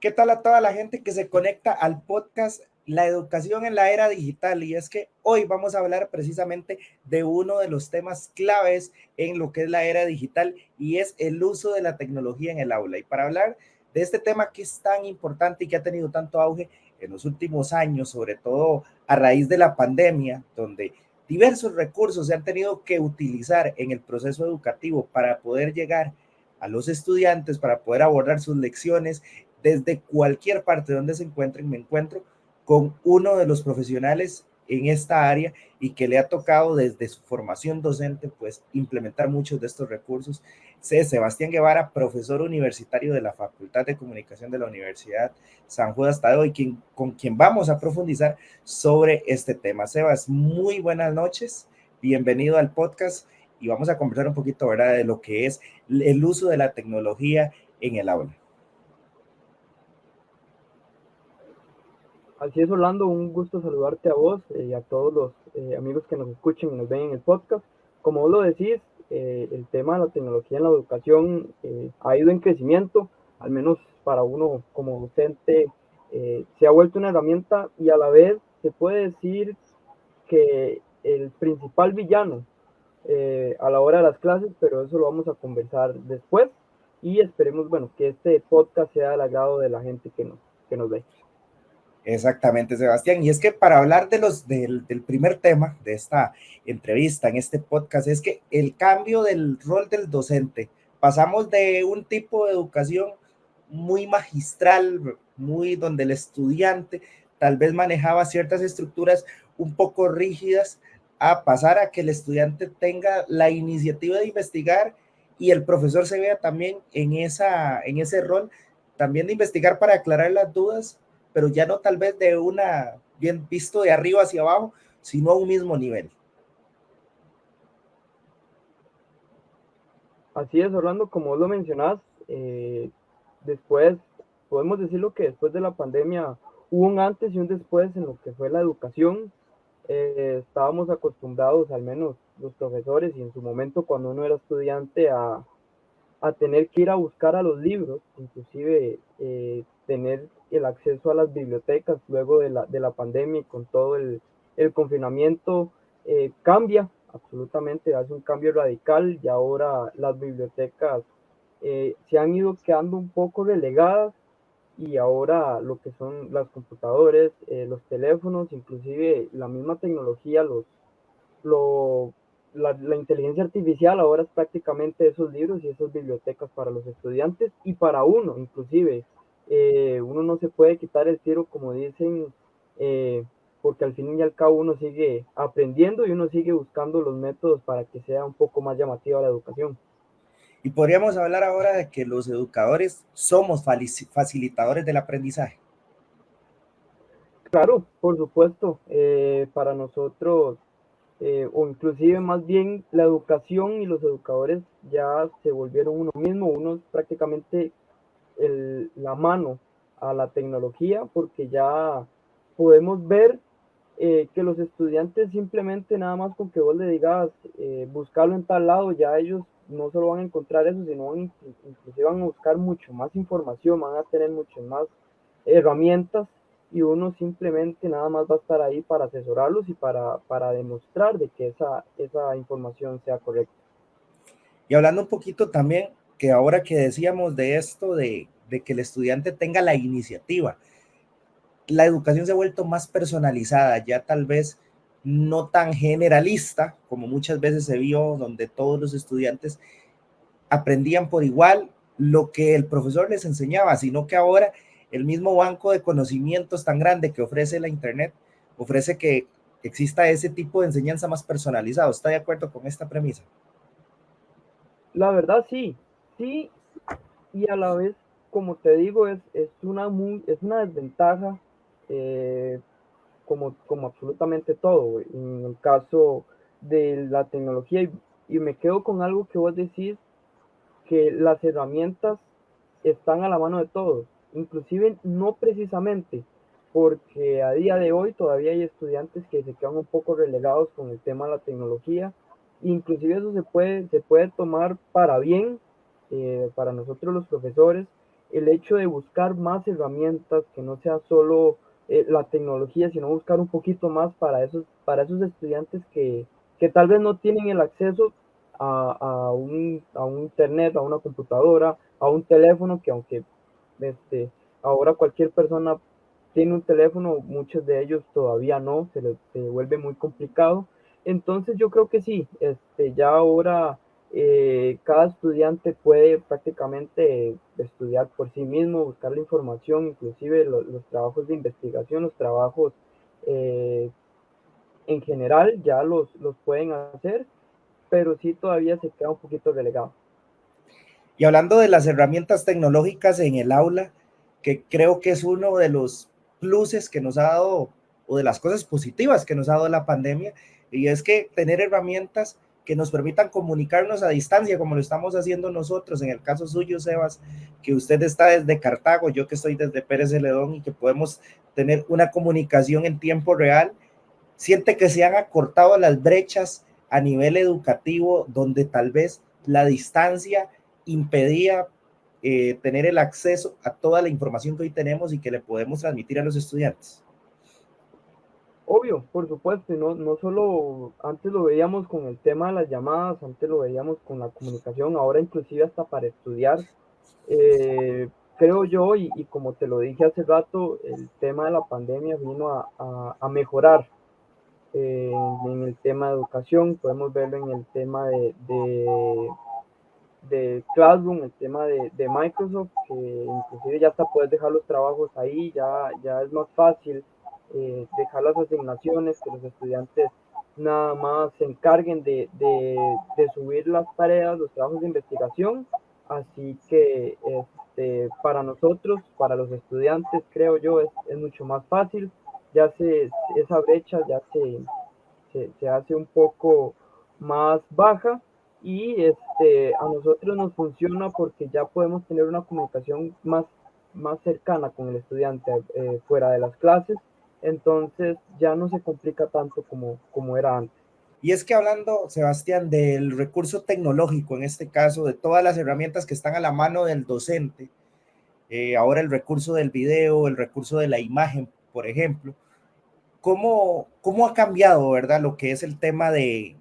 ¿Qué tal a toda la gente que se conecta al podcast La Educación en la Era Digital? Y es que hoy vamos a hablar precisamente de uno de los temas claves en lo que es la era digital y es el uso de la tecnología en el aula. Y para hablar de este tema que es tan importante y que ha tenido tanto auge en los últimos años, sobre todo a raíz de la pandemia, donde diversos recursos se han tenido que utilizar en el proceso educativo para poder llegar a los estudiantes, para poder abordar sus lecciones desde cualquier parte donde se encuentren. Me encuentro con uno de los profesionales en esta área y que le ha tocado desde su formación docente pues implementar muchos de estos recursos. Sebastián Guevara, profesor universitario de la Facultad de Comunicación de la Universidad San Judas Tadeo, y con quien vamos a profundizar sobre este tema. Sebas, muy buenas noches, bienvenido al podcast y vamos a conversar un poquito, ¿verdad?, de lo que es el uso de la tecnología en el aula. Así es, Orlando, un gusto saludarte a vos y a todos los amigos que nos escuchen y nos ven en el podcast. Como vos lo decís, el tema de la tecnología en la educación ha ido en crecimiento, al menos para uno como docente, se ha vuelto una herramienta y a la vez se puede decir que el principal villano a la hora de las clases, pero eso lo vamos a conversar después y esperemos, bueno, que este podcast sea del agrado de la gente que nos ve. Exactamente, Sebastián. Y es que para hablar del primer tema de esta entrevista en este podcast, es que el cambio del rol del docente, pasamos de un tipo de educación muy magistral, muy donde el estudiante tal vez manejaba ciertas estructuras un poco rígidas, a pasar a que el estudiante tenga la iniciativa de investigar y el profesor se vea también en ese rol, también de investigar para aclarar las dudas, pero ya no tal vez de una, bien visto de arriba hacia abajo, sino a un mismo nivel. Así es, Orlando, como vos lo mencionás, después, podemos decirlo que después de la pandemia hubo un antes y un después en lo que fue la educación. Estábamos acostumbrados, al menos los profesores y en su momento cuando uno era estudiante, a tener que ir a buscar a los libros, inclusive tener el acceso a las bibliotecas luego de la pandemia y con todo el confinamiento cambia absolutamente, hace un cambio radical y ahora las bibliotecas se han ido quedando un poco relegadas y ahora lo que son las computadoras, los teléfonos, inclusive la misma tecnología, lo, la inteligencia artificial ahora es prácticamente esos libros y esas bibliotecas para los estudiantes y para uno, inclusive. Uno no se puede quitar el tiro, como dicen, porque al fin y al cabo uno sigue aprendiendo y uno sigue buscando los métodos para que sea un poco más llamativa la educación. Y podríamos hablar ahora de que los educadores somos facilitadores del aprendizaje. Claro, por supuesto, para nosotros, o inclusive más bien la educación y los educadores ya se volvieron uno mismo, uno es prácticamente la mano a la tecnología porque ya podemos ver que los estudiantes simplemente nada más con que vos le digas buscarlo en tal lado, ya ellos no solo van a encontrar eso, sino inclusive van a buscar mucho más información, van a tener muchas más herramientas y uno simplemente nada más va a estar ahí para asesorarlos y para demostrar de que esa información sea correcta. Y hablando un poquito también, que ahora que decíamos de esto, de que el estudiante tenga la iniciativa, la educación se ha vuelto más personalizada, ya tal vez no tan generalista como muchas veces se vio, donde todos los estudiantes aprendían por igual lo que el profesor les enseñaba, sino que ahora el mismo banco de conocimientos tan grande que ofrece la Internet ofrece que exista ese tipo de enseñanza más personalizado. ¿Está de acuerdo con esta premisa? La verdad sí, sí, y a la vez, como te digo, es una desventaja eh, como absolutamente todo, en el caso de la tecnología, y me quedo con algo que vos decís, que las herramientas están a la mano de todos, inclusive no precisamente, porque a día de hoy todavía hay estudiantes que se quedan un poco relegados con el tema de la tecnología, inclusive eso se puede tomar para bien, para nosotros los profesores, el hecho de buscar más herramientas, que no sea solo la tecnología, sino buscar un poquito más para esos estudiantes que tal vez no tienen el acceso a un internet, a una computadora, a un teléfono, que aunque ahora cualquier persona tiene un teléfono, muchos de ellos todavía no, se vuelve muy complicado. Entonces yo creo que sí, ya ahora cada estudiante puede prácticamente estudiar por sí mismo, buscar la información, inclusive los trabajos de investigación, los trabajos eh, en general ya los pueden hacer, pero sí todavía se queda un poquito relegado. Y hablando de las herramientas tecnológicas en el aula, que creo que es uno de los pluses que nos ha dado, o de las cosas positivas que nos ha dado la pandemia, y es que tener herramientas que nos permitan comunicarnos a distancia, como lo estamos haciendo nosotros, en el caso suyo, Sebas, que usted está desde Cartago, yo que estoy desde Pérez Celedón, y que podemos tener una comunicación en tiempo real. Siente que se han acortado las brechas a nivel educativo, donde tal vez la distancia impedía tener el acceso a toda la información que hoy tenemos y que le podemos transmitir a los estudiantes. Obvio, por supuesto, y no solo antes lo veíamos con el tema de las llamadas, antes lo veíamos con la comunicación, ahora inclusive hasta para estudiar. Creo yo, y como te lo dije hace rato, el tema de la pandemia vino a mejorar en el tema de educación, podemos verlo en el tema de Classroom, el tema de Microsoft, que inclusive ya hasta puedes dejar los trabajos ahí, ya es más fácil dejar las asignaciones, que los estudiantes nada más se encarguen de subir las tareas, los trabajos de investigación. Así que para nosotros, para los estudiantes, creo yo, es mucho más fácil. Esa brecha ya se hace un poco más baja, y a nosotros nos funciona porque ya podemos tener una comunicación más cercana con el estudiante fuera de las clases, entonces ya no se complica tanto como era antes. Y es que hablando, Sebastián, del recurso tecnológico, en este caso, de todas las herramientas que están a la mano del docente, ahora el recurso del video, el recurso de la imagen, por ejemplo, ¿cómo ha cambiado, verdad, lo que es el tema de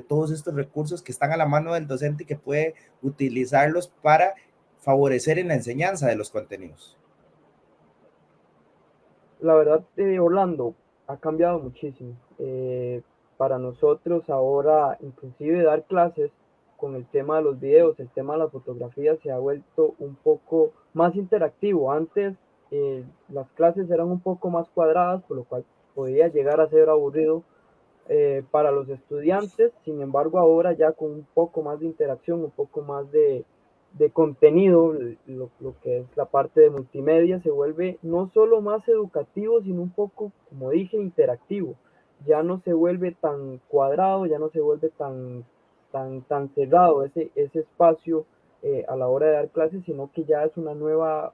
todos estos recursos que están a la mano del docente y que puede utilizarlos para favorecer en la enseñanza de los contenidos? La verdad, Orlando, ha cambiado muchísimo. Para nosotros ahora, inclusive dar clases con el tema de los videos, el tema de las fotografías se ha vuelto un poco más interactivo. Antes las clases eran un poco más cuadradas, por lo cual podía llegar a ser aburrido para los estudiantes. Sin embargo, ahora ya con un poco más de interacción, un poco más de contenido, lo que es la parte de multimedia, se vuelve no solo más educativo, sino un poco, como dije, interactivo. Ya no se vuelve tan cuadrado, ya no se vuelve tan cerrado ese espacio a la hora de dar clases, sino que ya es una nueva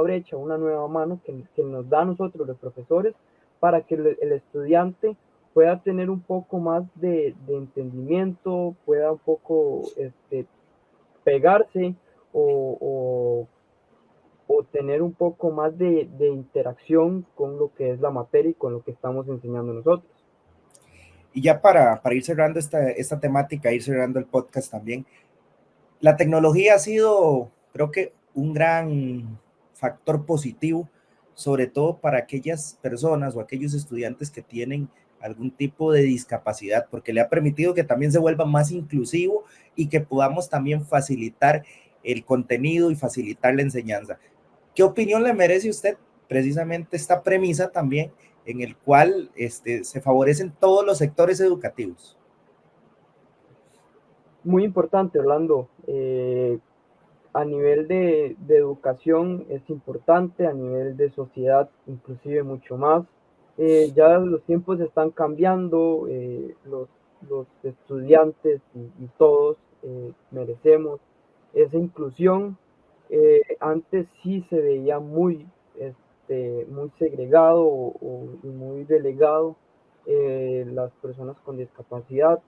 brecha, una nueva mano que nos da a nosotros los profesores, para que el estudiante pueda tener un poco más de entendimiento, pueda un poco pegarse o, o tener un poco más de interacción con lo que es la materia y con lo que estamos enseñando nosotros. Y ya para ir cerrando esta temática, ir cerrando el podcast también, la tecnología ha sido, creo que, un gran factor positivo, sobre todo para aquellas personas o aquellos estudiantes que tienen algún tipo de discapacidad, porque le ha permitido que también se vuelva más inclusivo y que podamos también facilitar el contenido y facilitar la enseñanza. ¿Qué opinión le merece usted precisamente esta premisa también en el cual se favorecen todos los sectores educativos? Muy importante, Orlando. A nivel de educación es importante, a nivel de sociedad inclusive mucho más. Ya los tiempos están cambiando, los estudiantes y todos merecemos esa inclusión. Antes sí se veía muy segregado y muy delegado las personas con discapacidad.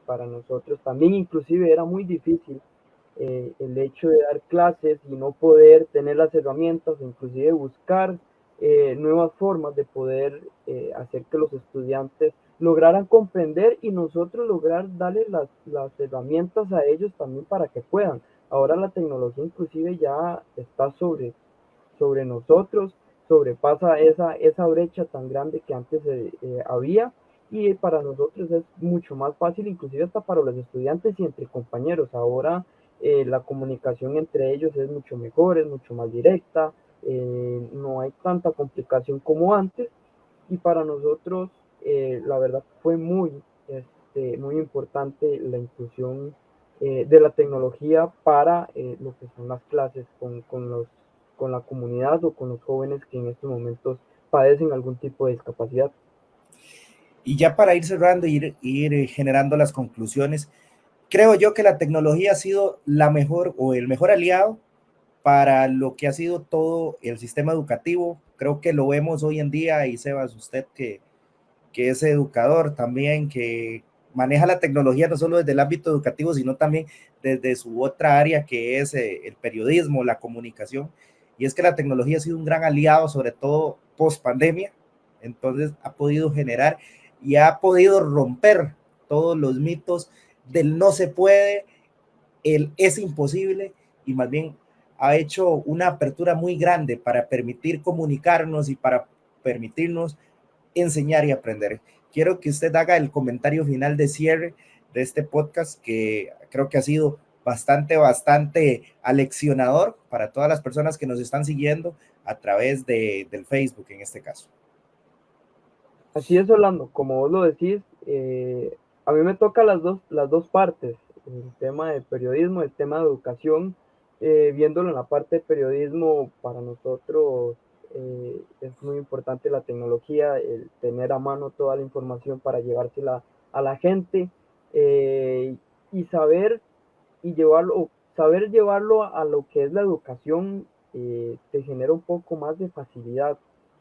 Para nosotros también inclusive era muy difícil el hecho de dar clases y no poder tener las herramientas, inclusive buscar nuevas formas de poder hacer que los estudiantes lograran comprender y nosotros lograr darles las herramientas a ellos también para que puedan. Ahora la tecnología inclusive ya está sobre nosotros, sobrepasa esa brecha tan grande que antes había, y para nosotros es mucho más fácil, inclusive hasta para los estudiantes y entre compañeros. Ahora la comunicación entre ellos es mucho mejor, es mucho más directa, no hay tanta complicación como antes, y para nosotros la verdad fue muy importante la inclusión de la tecnología para lo que son las clases con la comunidad o con los jóvenes que en estos momentos padecen algún tipo de discapacidad. Y ya para ir cerrando, ir generando las conclusiones, creo yo que la tecnología ha sido la mejor o el mejor aliado para lo que ha sido todo el sistema educativo. Creo que lo vemos hoy en día, y Sebas, usted que es educador también, que maneja la tecnología no solo desde el ámbito educativo, sino también desde su otra área que es el periodismo, la comunicación. Y es que la tecnología ha sido un gran aliado, sobre todo post pandemia. Entonces ha podido generar y ha podido romper todos los mitos del no se puede, el es imposible, y más bien ha hecho una apertura muy grande para permitir comunicarnos y para permitirnos enseñar y aprender. Quiero que usted haga el comentario final de cierre de este podcast, que creo que ha sido bastante aleccionador para todas las personas que nos están siguiendo a través del Facebook en este caso. Así es, Orlando, como vos lo decís, a mí me toca las dos partes, el tema de periodismo, el tema de educación. Viéndolo en la parte de periodismo, para nosotros es muy importante la tecnología, el tener a mano toda la información para llevársela a la gente, y saber llevarlo a lo que es la educación, te genera un poco más de facilidad.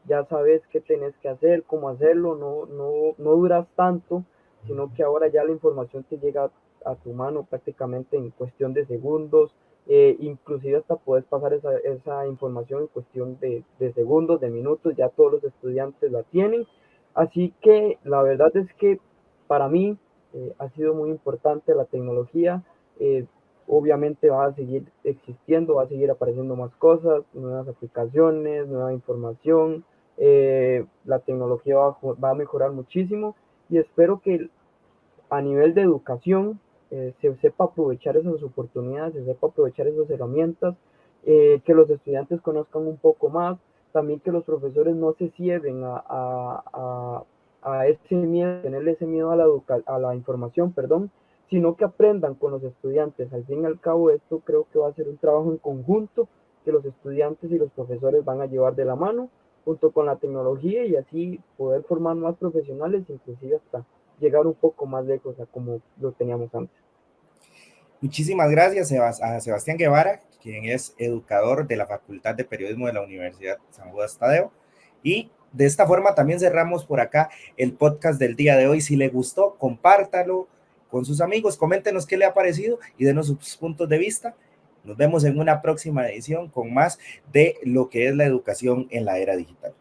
Ya sabes qué tenés que hacer, cómo hacerlo, no duras tanto, sino que ahora ya la información te llega a tu mano prácticamente en cuestión de segundos, inclusive hasta puedes pasar esa información en cuestión de segundos, de minutos, ya todos los estudiantes la tienen. Así que la verdad es que para mí ha sido muy importante la tecnología. Obviamente va a seguir existiendo, va a seguir apareciendo más cosas, nuevas aplicaciones, nueva información. La tecnología va a mejorar muchísimo, y espero que a nivel de educación se sepa aprovechar esas oportunidades, se sepa aprovechar esas herramientas, que los estudiantes conozcan un poco más, también que los profesores no se cierren a ese miedo, tenerle ese miedo a la información, perdón, sino que aprendan con los estudiantes. Al fin y al cabo, esto creo que va a ser un trabajo en conjunto que los estudiantes y los profesores van a llevar de la mano junto con la tecnología, y así poder formar más profesionales, inclusive hasta llegar un poco más lejos a como lo teníamos antes. Muchísimas gracias a Sebastián Guevara, quien es educador de la Facultad de Periodismo de la Universidad San Judas Tadeo. Y de esta forma también cerramos por acá el podcast del día de hoy. Si le gustó, compártalo con sus amigos, coméntenos qué le ha parecido y denos sus puntos de vista. Nos vemos en una próxima edición con más de lo que es la educación en la era digital.